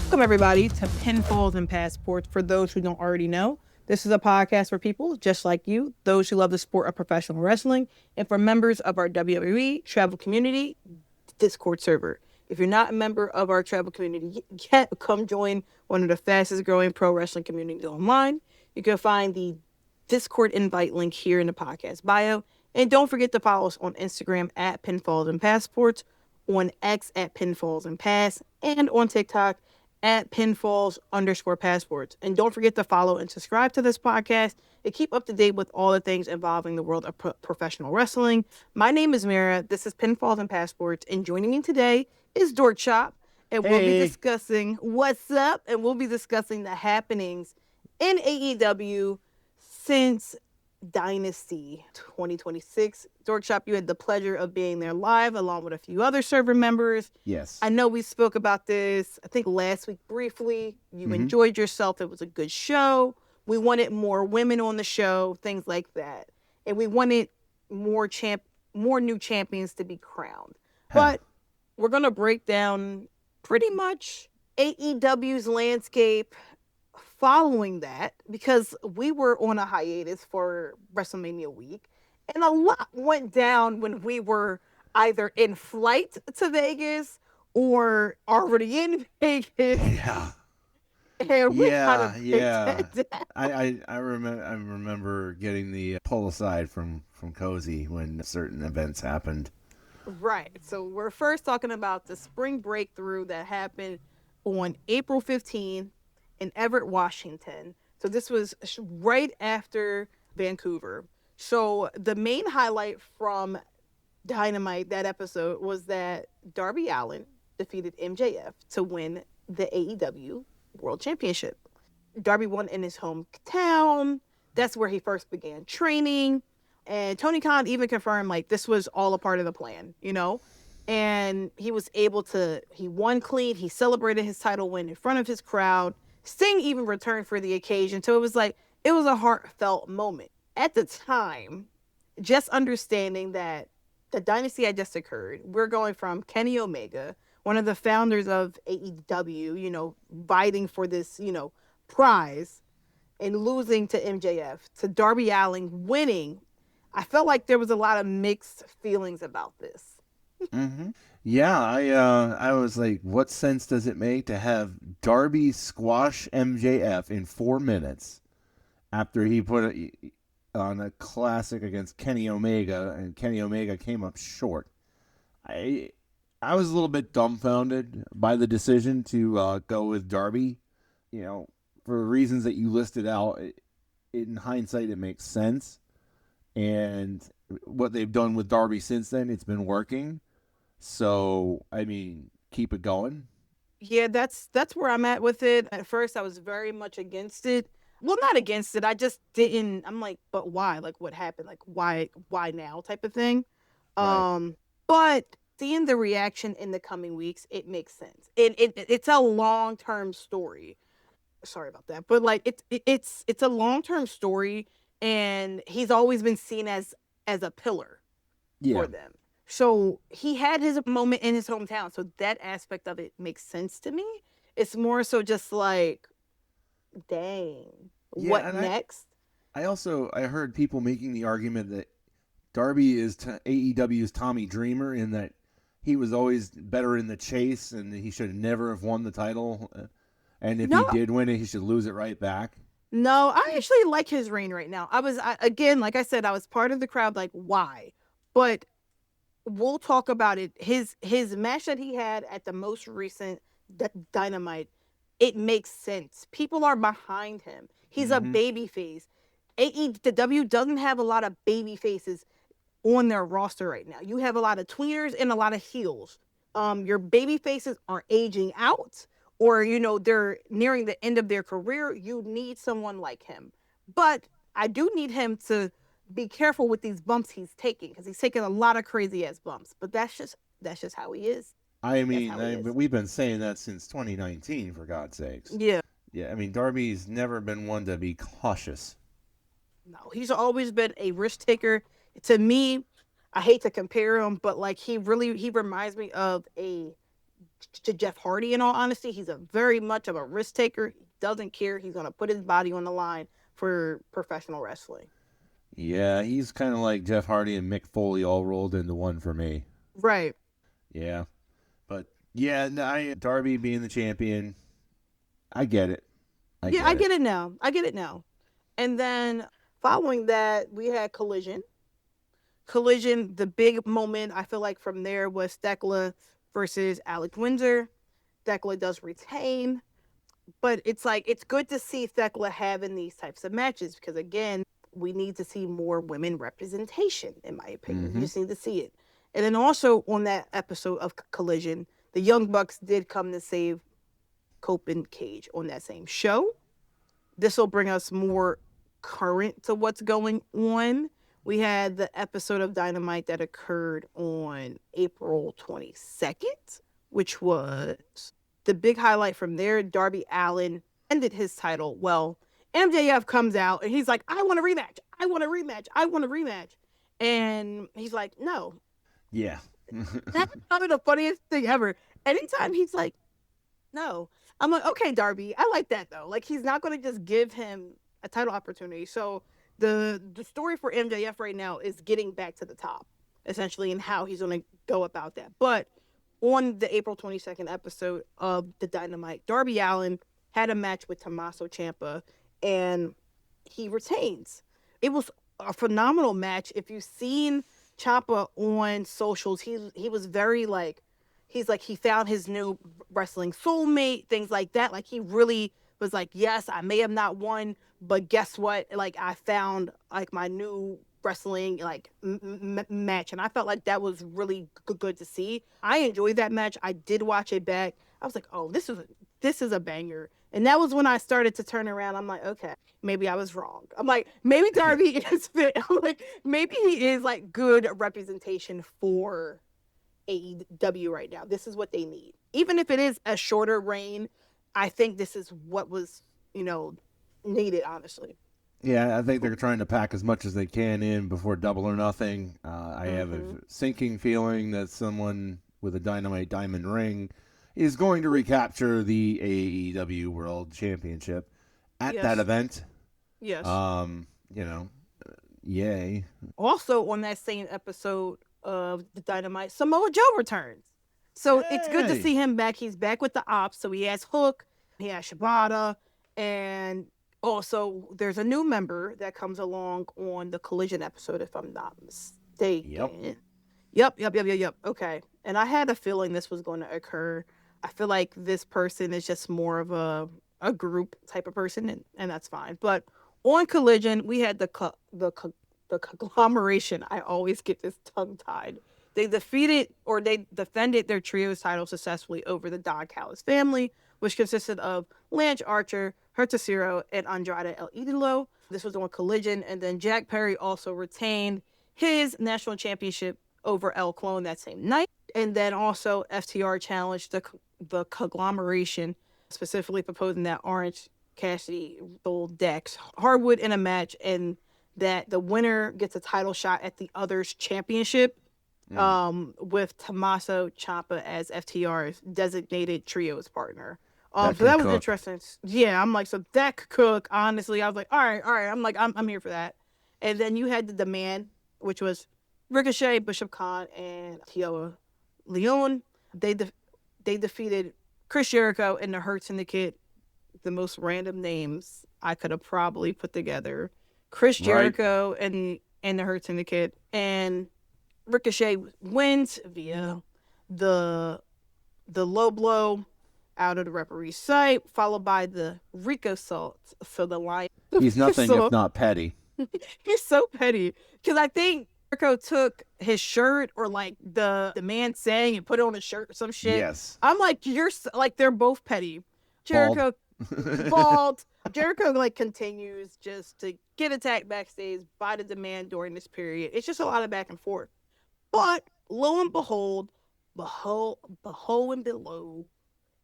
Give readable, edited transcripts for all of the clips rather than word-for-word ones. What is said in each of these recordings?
Welcome, everybody, to Pinfalls and Passports. For those who don't already know, this is a podcast for people just like you, those who love the sport of professional wrestling, and for members of our WWE travel community Discord server. If you're not a member of our travel community yet, come join one of the fastest growing pro wrestling communities online. You can find the Discord invite link here in the podcast bio. And don't forget to follow us on Instagram at Pinfalls and Passports, on X at Pinfalls and Pass, and on TikTok at pinfalls_passports. And don't forget to follow and subscribe to this podcast and keep up to date with all the things involving the world of professional wrestling. My name is Mira. This is Pinfalls and Passports. And joining me today is Dork Chop. And we'll be discussing what's up. And we'll be discussing the happenings in AEW since Dynasty 2026. Dork Chop, you had the pleasure of being there live along with a few other server members. Yes. I know we spoke about this, I think last week briefly. You enjoyed yourself. It was a good show. We wanted more women on the show, things like that. And we wanted more new champions to be crowned. But we're going to break down pretty much AEW's landscape following that, because we were on a hiatus for WrestleMania week, and a lot went down when we were either in flight to Vegas or already in Vegas. Yeah. And we Yeah. I remember getting the pull aside from Cozy when certain events happened. Right. So we're first talking about the spring breakthrough that happened on April 15th in Everett, Washington. So this was right after Vancouver. So the main highlight from Dynamite, that episode, was that Darby Allin defeated MJF to win the AEW World Championship. Darby won in his hometown. That's where he first began training. And Tony Khan even confirmed, like, this was all a part of the plan, you know? And he was able to, he won clean. He celebrated his title win in front of his crowd. Sting even returned for the occasion. So it was a heartfelt moment. At the time, just understanding that the dynasty had just occurred, we're going from Kenny Omega, one of the founders of AEW, you know, fighting for this, you know, prize, and losing to MJF, to Darby Allin winning. I felt like there was a lot of mixed feelings about this. Yeah, I was like, what sense does it make to have Darby squash MJF in 4 minutes after he put it on a classic against Kenny Omega, and Kenny Omega came up short? I was a little bit dumbfounded by the decision to go with Darby. You know, for reasons that you listed out, in hindsight, it makes sense. And what they've done with Darby since then, it's been working. So, I mean, keep it going. Yeah, that's where I'm at with it. At first, I was very much against it. Well, not against it. I just didn't. I'm like, but why? Like, what happened? Like, why now? Type of thing. Right. But seeing the reaction in the coming weeks, it makes sense. It's a long term story. Sorry about that, but like it's a long term story, and he's always been seen as a pillar for them. So he had his moment in his hometown. So that aspect of it makes sense to me. It's more so just like, dang, what next? I heard people making the argument that Darby is AEW's Tommy Dreamer, in that he was always better in the chase and he should never have won the title. And if he did win it, he should lose it right back. No, I actually like his reign right now. Again, like I said, I was part of the crowd. Like, why? But we'll talk about it. His match that he had at the most recent Dynamite, it makes sense. People are behind him. He's a baby face. AEW doesn't have a lot of baby faces on their roster right now. You have a lot of tweeners and a lot of heels. Your baby faces are aging out, or, you know, they're nearing the end of their career. You need someone like him. But I do need him to be careful with these bumps he's taking, because he's taking a lot of crazy ass bumps. But that's just how he is. I mean, we've been saying that since 2019, for God's sakes. Yeah. Yeah, I mean, Darby's never been one to be cautious. No, he's always been a risk taker. To me, I hate to compare him, but like he reminds me of a to Jeff Hardy. In all honesty, he's a very much of a risk taker. He doesn't care. He's gonna put his body on the line for professional wrestling. Yeah, he's kind of like Jeff Hardy and Mick Foley all rolled into one for me. Right. Yeah, but yeah, no, Darby being the champion, I get it. I Yeah, I get it. get it now. I get it now. And then following that, we had Collision. Collision, the big moment I feel like from there was Thekla versus Alex Windsor. Thekla does retain, but it's like it's good to see Thekla having these types of matches because again, we need to see more women representation. In my opinion, we Mm-hmm. just need to see it. And then also on that episode of Collision, the Young Bucks did come to save Cope and Cage on that same show. This will bring us more current to what's going on. We had the episode of Dynamite that occurred on April 22nd, which was the big highlight from there. Darby Allin ended his title. Well, MJF comes out and he's like, I want a rematch. I want a rematch. I want a rematch. And he's like, no. Yeah. That's probably the funniest thing ever. Anytime he's like, no. I'm like, okay, Darby, I like that though. Like he's not gonna just give him a title opportunity. So the story for MJF right now is getting back to the top, essentially, and how he's gonna go about that. But on the April 22nd episode of the Dynamite, Darby Allin had a match with Tommaso Ciampa, and he retains. It was a phenomenal match. If you've seen Ciampa on socials, he was very like he's like he found his new wrestling soulmate, things like that. Like he really was like, yes, I may have not won, but guess what? Like I found like my new wrestling like match, and I felt like that was really good to see. I enjoyed that match. I did watch it back. I was like, oh, this is a banger. And that was when I started to turn around. I'm like, okay, maybe I was wrong. I'm like, maybe Darby is fit. I'm like, maybe he is like good representation for AEW right now. This is what they need. Even if it is a shorter reign, I think this is what was, needed, honestly. Yeah, I think they're trying to pack as much as they can in before Double or Nothing. I have a Mm-hmm. sinking feeling that someone with a Dynamite Diamond ring is going to recapture the AEW World Championship at that Yes. event. Yes. Um, you know, yay. Also, on that same episode of the Dynamite, Samoa Joe returns. So it's good to Yay! see him back. He's back with the ops. So he has Hook, he has Shibata, and also there's a new member that comes along on the Collision episode, if I'm not Yep. mistaken. Yep. Okay. And I had a feeling this was going to occur. I feel like this person is just more of a group type of person, and that's fine. But on Collision, we had the conglomeration. I always get this tongue tied. They defended their trios title successfully over the Doghouse family, which consisted of Lance Archer, Hertasiro, and Andrade El Idolo. This was on Collision, and then Jack Perry also retained his national championship over El Clone that same night. And then also FTR challenged the conglomeration, specifically proposing that Orange Cassidy sold Dex Hardwood in a match, and that the winner gets a title shot at the other's championship, Mm, with Tommaso Ciampa as FTR's designated trios partner. that So can that was cook. interesting. Yeah, I'm like, so that could cook. Honestly, I was like, all right. I'm like, I'm here for that. And then you had the demand, which was Ricochet, Bishop Khan, and Tioa Leon. They de- they defeated Chris Jericho and the Hurt Syndicate. The most random names I could have probably put together. Chris Right? Jericho and the Hurt Syndicate, and Ricochet wins via the the low blow out of the referee's sight, followed by the Rico salt. So the Lion, He's nothing if so not petty. he's so petty because I think Jericho took his shirt or like the man saying and put it on his shirt or some shit. Yes. I'm like, like they're both petty. Bald. Jericho bald. Jericho like continues just to get attacked backstage by the demand during this period. It's just a lot of back and forth. But lo and behold and below,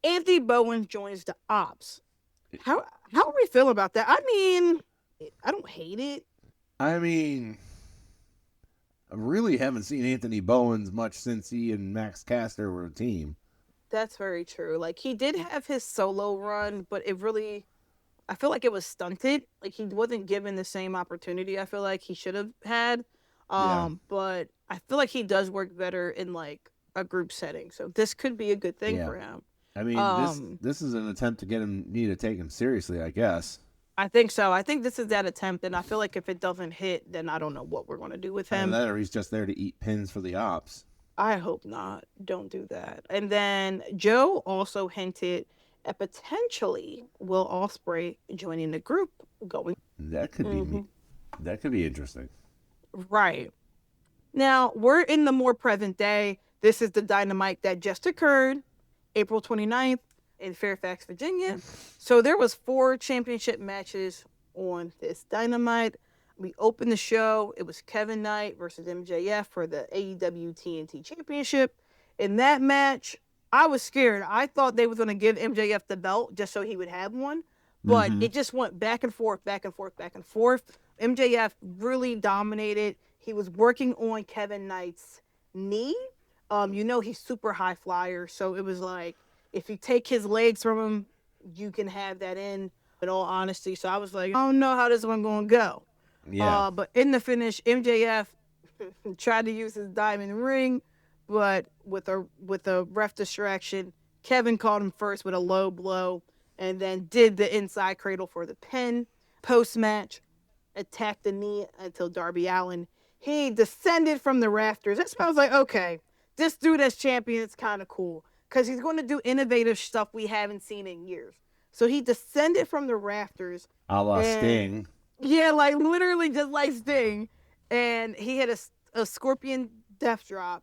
Anthony Bowen joins the ops. How are we feel about that? I mean, I don't hate it. I mean, I really haven't seen Anthony Bowens much since he and Max Caster were a team. That's very true. Like he did have his solo run, but it really I feel like it was stunted. Like he wasn't given the same opportunity I feel like he should have had. Yeah. But I feel like he does work better in like a group setting. So this could be a good thing Yeah. for him. I mean, this Um this is an attempt to get him me to take him seriously, I guess. I think so. I think this is that attempt, and I feel like if it doesn't hit, then I don't know what we're gonna do with Either him. that or he's just there to eat pins for the ops. I hope not. Don't do that. And then Joe also hinted at potentially Will Ospreay joining the group going. That could be me. Hmm. That could be interesting. Right. Now, we're in the more present day. This is the Dynamite that just occurred April 29th in Fairfax, Virginia. So there was 4 championship matches on this Dynamite. We opened the show. It was Kevin Knight versus MJF for the AEW TNT Championship. In that match, I was scared. I thought they was going to give MJF the belt just so he would have one, but Mm-hmm. it just went back and forth, back and forth, back and forth. MJF really dominated. He was working on Kevin Knight's knee. He's super high flyer, so it was like if you take his legs from him, you can have that in all honesty. So I was like, I don't know how this one gonna go. Yeah. But in the finish, MJF tried to use his diamond ring, but with a ref distraction, Kevin caught him first with a low blow, and then did the inside cradle for the pin. Post match, attacked the knee until Darby Allin he descended from the rafters. That's why I was like, okay, this dude as champion is kind of cool because he's going to do innovative stuff we haven't seen in years. So he descended from the rafters A la and Sting. yeah, like literally just like Sting, and he had a scorpion death drop.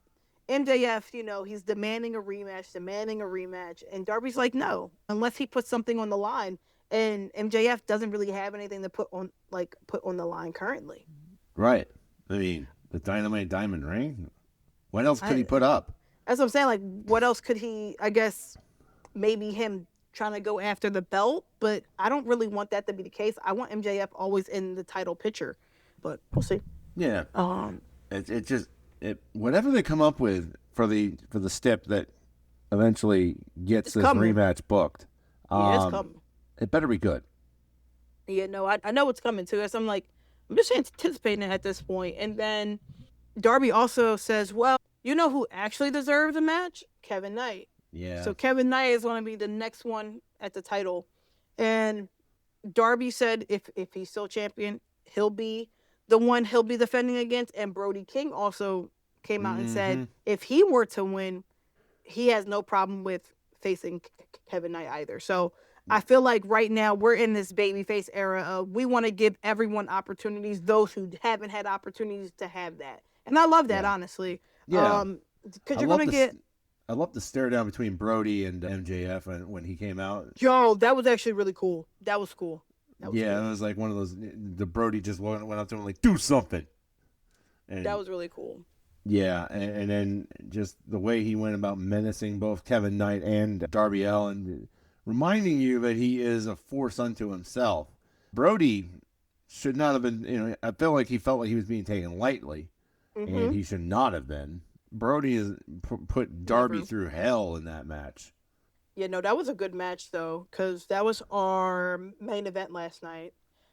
MJF, he's demanding a rematch, and Darby's like, no, unless he puts something on the line, and MJF doesn't really have anything to put on the line currently. Right. I mean, the Dynamite Diamond Ring? What else could he I put up? That's what I'm saying. Like, what else could he? I guess maybe him trying to go after the belt, but I don't really want that to be the case. I want MJF always in the title picture, but we'll see. Yeah. Um, It just whatever they come up with for the step that eventually gets it's this coming. rematch booked. Yeah, it's Um, coming. it better be good. Yeah, no, I know it's coming too. So I'm just anticipating it at this point. And then Darby also says, well, you know who actually deserves a match? Kevin Knight. Yeah. So Kevin Knight is going to be the next one at the title. And Darby said if he's still champion, he'll be the one he'll be defending against. And Brody King also came out and said Mm-hmm. if he were to win, he has no problem with facing Kevin Knight either. So I feel like right now we're in this babyface era of we want to give everyone opportunities, those who haven't had opportunities to have that. And I love that Yeah. honestly. Yeah. Because I you're love gonna this. get I love the stare down between Brody and MJF when he came out. yo, that was actually really cool. That was cool. That was Yeah, cool. it was like one of those. The Brody just went up to him like, "Do something," That and was really cool. yeah, and then just the way he went about menacing both Kevin Knight and Darby Allin, reminding you that he is a force unto himself. Brody should not have been. I feel like he felt like he was being taken lightly, and Mm-hmm. he should not have been. Brody has put Darby Never. through hell in that match. Yeah, no, that was a good match though, because that was our main event last night.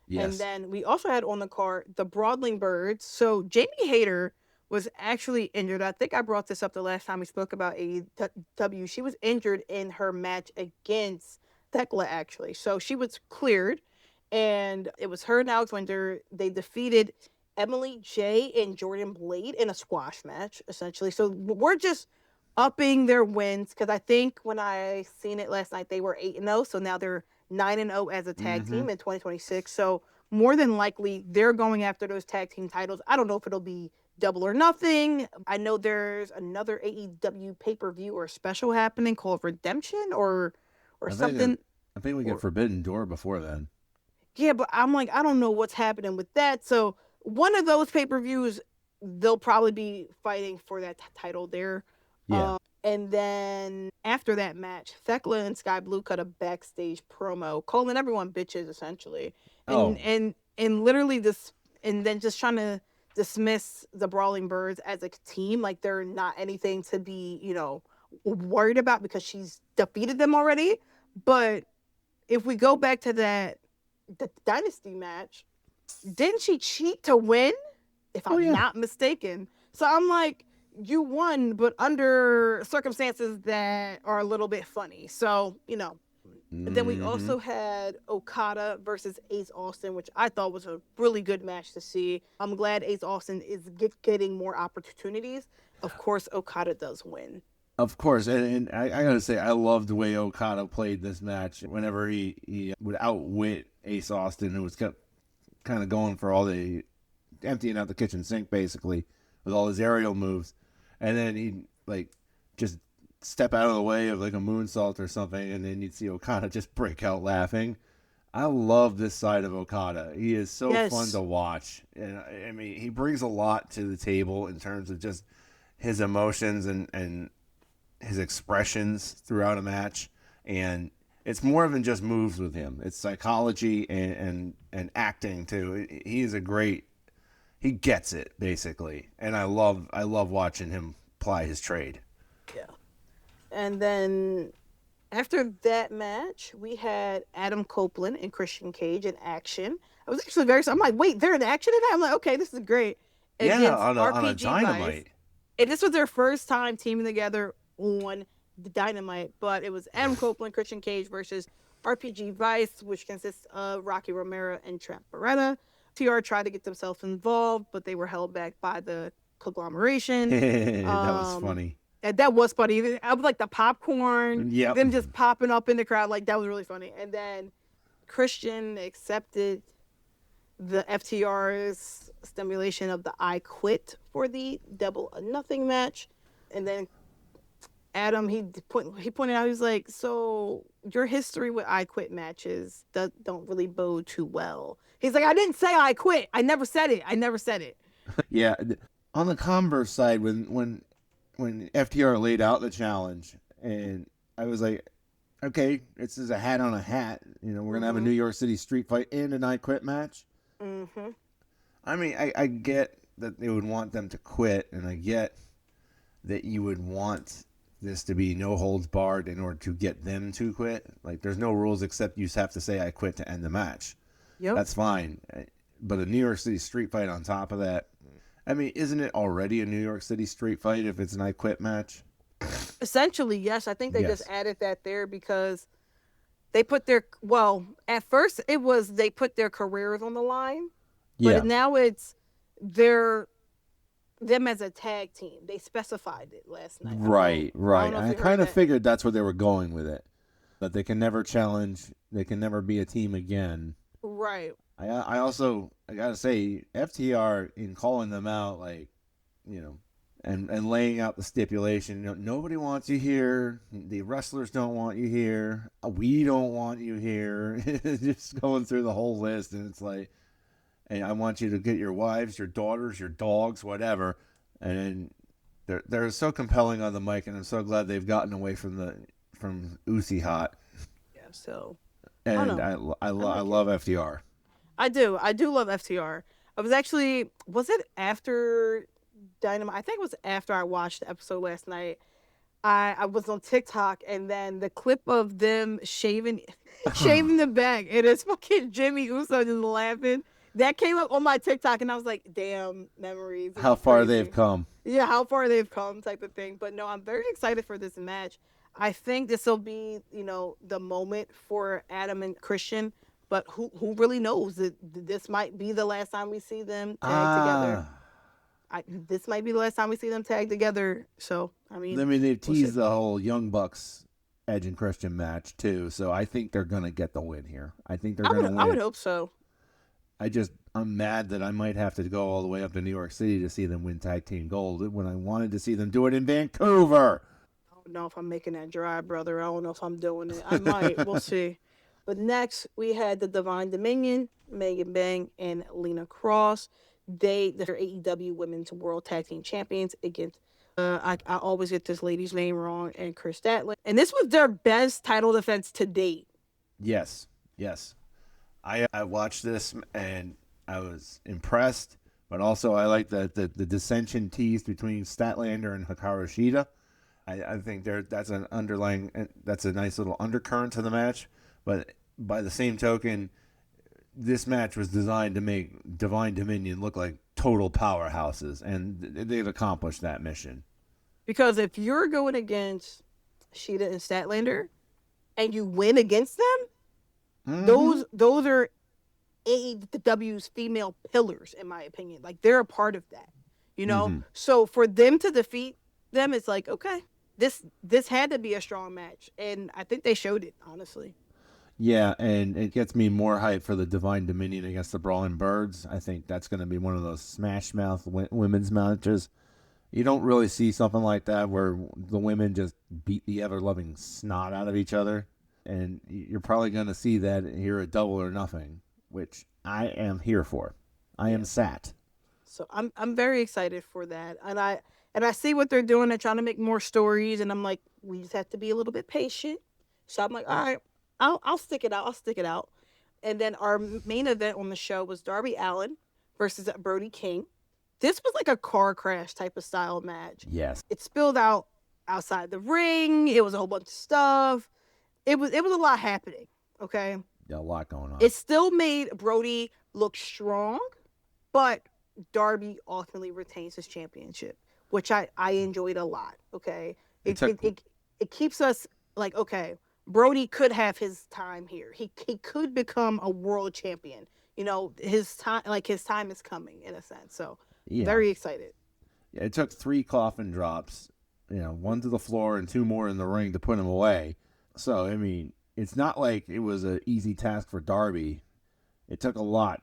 And Yes. then we also had on the card the Broadling Birds. So Jamie Hayter was actually injured. I think I brought this up the last time we spoke about AEW. She was injured in her match against Thekla, actually. So she was cleared, and it was her and Alex Winter. They defeated Emily J and Jordan Blade in a squash match, essentially. So we're just upping their wins because I think when I seen it last night, they were 8-0. So now they're 9-0 as a tag Mm-hmm. team in 2026. So more than likely, they're going after those tag team titles. I don't know if it'll be double or nothing. I know there's another AEW pay per view or special happening called Redemption or I think that, something. I think we get Or Forbidden Door before then. yeah, but I'm like, I don't know what's happening with that. So one of those pay per views, they'll probably be fighting for that title there. Yeah. And then after that match, Thekla and Sky Blue cut a backstage promo calling everyone bitches essentially, and Oh, and literally this, and then just trying to dismiss the Brawling Birds as a team, like they're not anything to be worried about because she's defeated them already. But if we go back to the Dynasty match, didn't she cheat to win? If Oh I'm yeah. not mistaken. So I'm like, you won, but under circumstances that are a little bit funny. So, then we Mm-hmm. also had Okada versus Ace Austin, which I thought was a really good match to see. I'm glad Ace Austin is getting more opportunities. Of course, Okada does win. Of course, and I gotta say, I love the way Okada played this match. Whenever he would outwit Ace Austin, who was kept kind of going for all the emptying out the kitchen sink basically with all his aerial moves, and then he'd like just step out of the way of like a moonsault or something, and then you'd see Okada just break out laughing. I love this side of Okada. He is so fun Yes. to watch, and I mean, he brings a lot to the table in terms of just his emotions and his expressions throughout a match, and it's more than just moves with him. It's psychology and acting too. He is a great. He gets it basically, and I love watching him ply his trade. Yeah. And then after that match, we had Adam Copeland and Christian Cage in action. I was actually I'm like, wait, they're in action today? I'm like, okay, this is great. Yeah, Against on a RPG Vice. dynamite. And this was their first time teaming together on the Dynamite, but it was Adam Copeland, Christian Cage versus RPG Vice, which consists of Rocky Romero and Trent Beretta. TR tried to get themselves involved, but they were held back by the conglomeration. That was Um, funny. and that was funny. I was like the popcorn, Yep. them just popping up in the crowd, like that was really funny. And then Christian accepted the FTR's stimulation of the I Quit for the Double or Nothing match. And then Adam, he pointed out, he was like, so your history with I Quit matches don't really bode too well. He's like, I didn't say I quit. I never said it. I never said it. Yeah. On the Converse side, when FTR laid out the challenge, and I was like, okay, this is a hat on a hat. We're gonna have a Mm-hmm. New York City street fight and a night quit match. Mm-hmm. I mean, I get that they would want them to quit, and I get that you would want this to be no holds barred in order to get them to quit. Like, there's no rules except you just have to say I quit to end the match. Yep. That's fine. But a New York City street fight on top of that, I mean, isn't it already a New York City street fight if it's an I quit match? Essentially, yes. I think they just Yes. added that there because they put at first it was they put their careers on the line, but Yeah. now it's their them as a tag team. They specified it last night. Right, I don't right. know if I you heard kind of that. figured that's where they were going with it. That they can never challenge, they can never be a team again. Right. I also, I gotta say, FTR in calling them out, like, you know, and laying out the stipulation. Nobody wants you here. The wrestlers don't want you here. We don't want you here. Just going through the whole list, and it's like, and I want you to get your wives, your daughters, your dogs, whatever. And then they're so compelling on the mic, and I'm so glad they've gotten away from Uzi Hot. Yeah. So I don't And know. I I like it. love FTR. I do. I do love FTR. Was it after Dynamite? I think it was after I watched the episode last night. I was on TikTok and then the clip of them shaving shaving the back and it's fucking Jimmy Uso just laughing. That came up on my TikTok and I was like, damn, memories. This How is far they've crazy. come. Yeah, how far they've come type of thing. But no, I'm very excited for this match. I think this will be, the moment for Adam and Christian. But who really knows that this might be the last time we see them tag together. Ah. This might be the last time we see them tag together. So I I mean, mean, they've we'll see. teased the whole Young Bucks Edge and Christian match too, so I think they're gonna get the win here. I think they're gonna I would win. hope so. I'm mad that I might have to go all the way up to New York City to see them win tag team gold when I wanted to see them do it in Vancouver. I don't know if I'm making that drive, brother. I don't know if I'm doing it. I might. We'll see. But next we had the Divine Dominion, Megan Bang and Lena Cross. They're AEW Women's World Tag Team Champions against I always get this lady's name wrong and Chris Statler. And this was their best title defense to date. Yes, yes. I watched this and I was impressed, but also I like the dissension teased between Statlander and Hikaru Shida. I think that's an underlying, that's a nice little undercurrent to the match. But by the same token, this match was designed to make Divine Dominion look like total powerhouses, and they've accomplished that mission. Because if you're going against Sheeta and Statlander and you win against them, those are AEW's female pillars, in my opinion. Like, they're a part of that, you know? So for them to defeat them, it's like, okay, this had to be a strong match. And I think they showed it, honestly. Yeah, and it gets me more hype for the Divine Dominion against the Brawling Birds. I think that's going to be one of those smash mouth women's matches. You don't really see something like that where the women just beat the ever-loving snot out of each other. And you're probably going to see that here at Double or Nothing, which I am here for. I am sat. So I'm very excited for that. And I see what they're doing. They're trying to make more stories. And I'm like, we just have to be a little bit patient. So I'm like, all right, I'll stick it out. I'll stick it out. And then our main event on the show was Darby Allin versus Brody King. This was like a car crash type of style match. Yes. It spilled out outside the ring. It was a whole bunch of stuff. It was a lot happening. Okay. Yeah, a lot going on. It still made Brody look strong, but Darby ultimately retains his championship, which I enjoyed a lot. Okay. It keeps us like, okay, Brody could have his time here. He could become a world champion. You know, his time is coming in a sense. So very excited. Yeah, it took 3 coffin drops, 1 to the floor and 2 more in the ring to put him away. So, I mean, it's not like it was an easy task for Darby. It took a lot,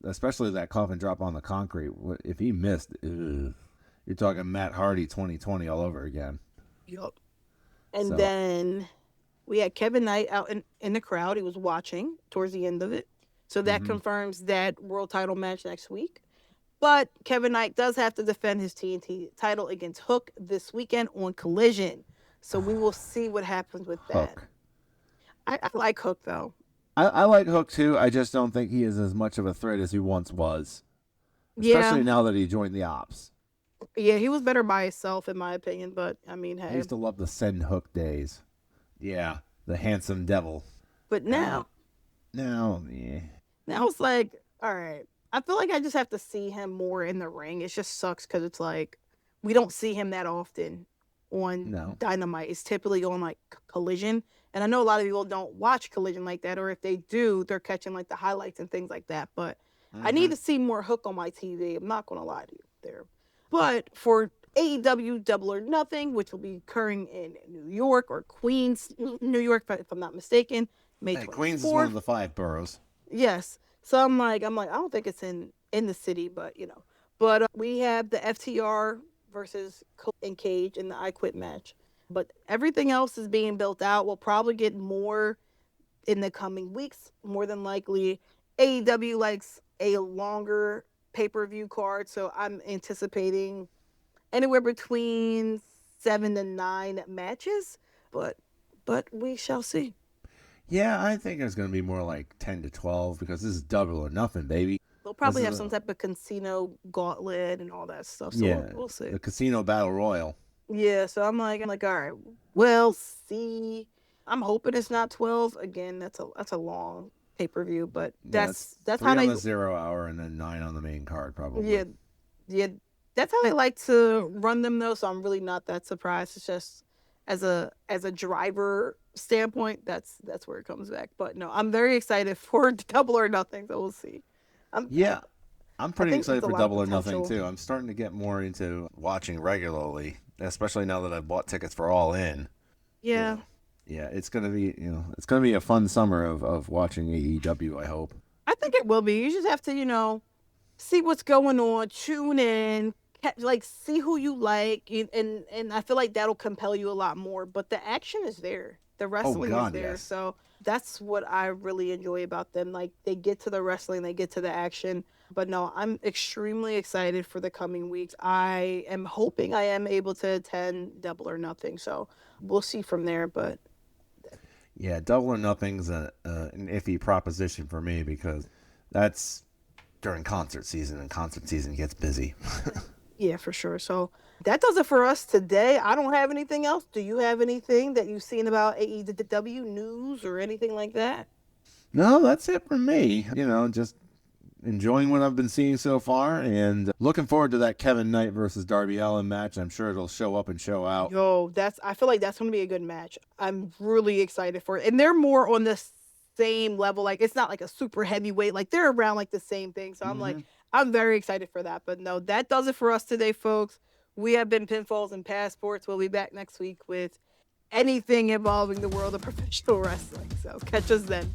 especially that coffin drop on the concrete. If he missed, you're talking Matt Hardy 2020 all over again. Yup. And then we had Kevin Knight out in the crowd. He was watching towards the end of it. So that confirms that world title match next week. But Kevin Knight does have to defend his TNT title against Hook this weekend on Collision. So we will see what happens with that. Hook. I like Hook, though. I like Hook, too. I just don't think he is as much of a threat as he once was. Especially now that he joined the Ops. Yeah, he was better by himself, in my opinion. But, I mean, hey. I used to love the Send Hook days. Yeah, the handsome devil. But now. Now it's like, all right. I feel like I just have to see him more in the ring. It just sucks because it's like we don't see him that often on Dynamite. It's typically on like Collision. And I know a lot of people don't watch Collision like that, or if they do, they're catching like the highlights and things like that. But I need to see more Hook on my TV. I'm not going to lie to you there. But for AEW Double or Nothing, which will be occurring in New York or Queens, New York, if I'm not mistaken, May 24th. Queens is one of the 5 boroughs. Yes. So I'm like, I don't think it's in the city, but But we have the FTR versus Cole and Cage in the I Quit match. But everything else is being built out. We'll probably get more in the coming weeks. More than likely, AEW likes a longer pay-per-view card, so I'm anticipating anywhere between 7 to 9 matches. But we shall see. Yeah, I think it's going to be more like 10 to 12 because this is Double or Nothing, baby. They'll probably have some type of casino gauntlet and all that stuff. So we'll see. The Casino Battle Royal. Yeah, so I'm like, all right, we'll see. I'm hoping it's not 12. Again, that's a long pay-per-view, but that's 3 how they on the 0 hour and then 9 on the main card probably. Yeah, that's how they like to run them though. So I'm really not that surprised. It's just as a driver standpoint, that's where it comes back. But no, I'm very excited for Double or Nothing. So we'll see. I'm pretty excited for Double or Nothing too. I'm starting to get more into watching regularly, especially now that I've bought tickets for All In. Yeah. Yeah, it's gonna be a fun summer of watching AEW. I hope. I think it will be. You just have to see what's going on, tune in, like see who you like, and I feel like that'll compel you a lot more. But the action is there, the wrestling is there, so that's what I really enjoy about them. Like they get to the wrestling, they get to the action. But no, I'm extremely excited for the coming weeks. I am hoping I am able to attend Double or Nothing, so we'll see from there. But yeah, Double or Nothing's an iffy proposition for me because that's during concert season, and concert season gets busy. Yeah, for sure. So that does it for us today. I don't have anything else. Do you have anything that you've seen about AEW news or anything like that? No, that's it for me. Just enjoying what I've been seeing so far, and looking forward to that Kevin Knight versus Darby Allin match. I'm sure it'll show up and show out. Yo, I feel like that's gonna be a good match. I'm really excited for it. And they're more on the same level. Like it's not like a super heavyweight, like they're around like the same thing. So Hmm. I'm very excited for that. But no, that does it for us today, folks. We have been Pinfalls and Passports. We'll be back next week with anything involving the world of professional wrestling. So catch us then.